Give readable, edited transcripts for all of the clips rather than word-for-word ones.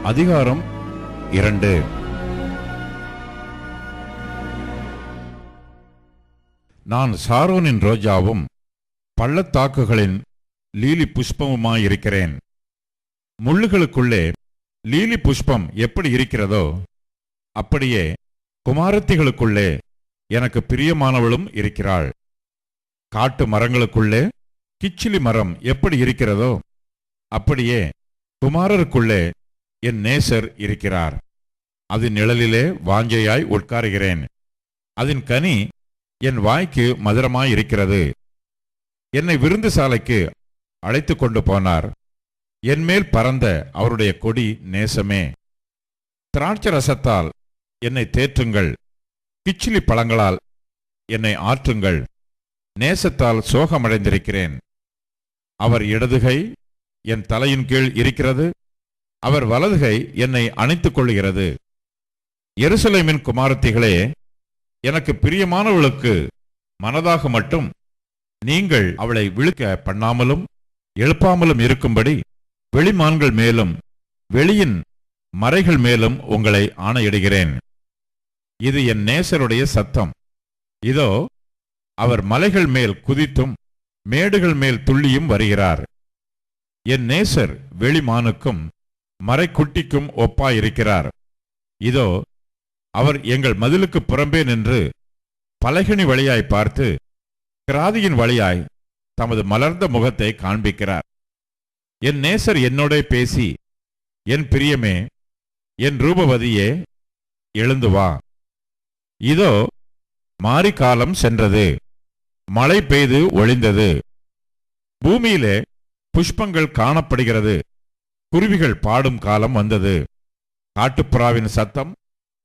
அதிகாரம் 2. நான் சாரோனின் ரோஜாவும் பள்ளத்தாக்குகளின் lily புஷ்பமுமாயிருக்கிறேன். முள்ளுகளுக்குள்ளே lily புஷ்பம் எப்படி இருக்கிறதோ அப்படியே குமாரத்திகளுக்குள்ளே எனக்கு பிரியமானவளும் இருக்கிறாள். காட்டு மரங்களுக்குள்ளே கிச்சிலி மரம் எப்படி இருக்கிறதோ அப்படியே குமாரருக்குள்ளே என் நேசர் இருக்கிறார். அதன் நிழலிலே வாஞ்சையாய் உட்காருகிறேன். அதன் கனி என் வாய்க்கு மதுரமாயிருக்கிறது. என்னை விருந்து சாலைக்கு அழைத்து கொண்டு போனார். என்மேல் பறந்த அவருடைய கொடி நேசமே. திராட்சை ரசத்தால் என்னை தேற்றுங்கள், கிச்சிலி பழங்களால் என்னை ஆற்றுங்கள். நேசத்தால் சோகமடைந்திருக்கிறேன். அவர் இடதுகை என் தலையின் கீழ் இருக்கிறது, அவர் வலதுகை என்னை அணைத்துக் கொள்கிறது. எருசலேமின் குமாரத்திகளே, எனக்கு பிரியமானவளுக்கு மனதாக மட்டும் நீங்கள் அவளை விழுக்க பண்ணாமலும் எழுப்பாமலும் இருக்கும்படி வெளிமான்கள் மேலும் வெளியின் மறைகள் மேலும் உங்களை ஆணையிடுகிறேன். இது என் நேசருடைய சத்தம். இதோ அவர் மலைகள் மேல் குதித்தும் மேடுகள் மேல் துள்ளியும் வருகிறார். என் நேசர் வெளிமானுக்கும் மறைக்குட்டிக்கும் ஒப்பாயிருக்கிறார். இதோ அவர் எங்கள் மதிலுக்கு புறம்பே நின்று பலகணி வழியாய் பார்த்து கிராதியின் வழியாய் தமது மலர்ந்த முகத்தை காண்பிக்கிறார். என் நேசர் என்னோட பேசி, என் பிரியமே, என் ரூபவதியே, எழுந்து வா. இதோ மாரிக்காலம் சென்றது, மழை பெய்து ஒளிந்தது. பூமியிலே புஷ்பங்கள் காணப்படுகிறது. குருவிகள் பாடும் காலம் வந்தது. காட்டுப்புறாவின் சத்தம்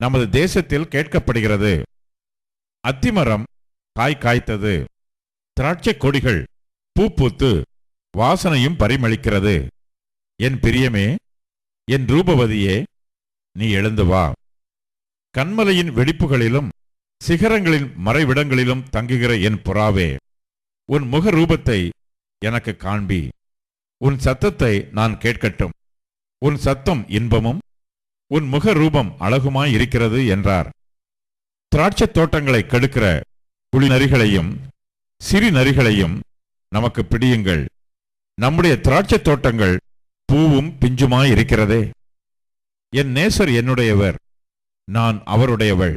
நமது தேசத்தில் கேட்கப்படுகிறது. அத்திமரம் காய் காய்த்தது. திராட்சை கொடிகள் பூ பூத்து வாசனையும் பரிமளிக்கிறது. என் பிரியமே, என் ரூபவதியே, நீ எழுந்து வா. கண்மலையின் வெடிப்புகளிலும் சிகரங்களின் மறைவிடங்களிலும் தங்குகிற என் புறாவே, உன் முக ரூபத்தை எனக்கு காண்பி. உன் சத்தத்தை நான் கேட்கட்டும். உன் சத்தம் இன்பமும் உன் முக ரூபம் அழகுமாயிருக்கிறது என்றார். திராட்சை தோட்டங்களை கெடுக்கிற புலி நரிகளையும் சிறி நரிகளையும் நமக்கு பிடியுங்கள். நம்முடைய திராட்சை தோட்டங்கள் பூவும் பிஞ்சுமாயிருக்கிறதே. என் நேசர் என்னுடையவர், நான் அவருடையவள்.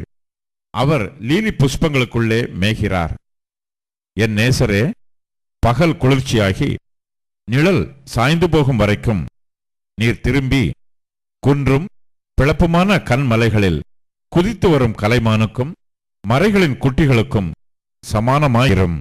அவர் லீலி புஷ்பங்களுக்குள்ளே மேய்கிறார். என் நேசரே, பகல் குளிர்ச்சியாகி நிழல் சாய்ந்து போகும் வரைக்கும் நீர் திரும்பி குன்றும் பிளப்புமான கண்மலைகளில் குதித்து வரும் கலைமானுக்கும் மறைகளின் குட்டிகளுக்கும் சமானமாயிரும்.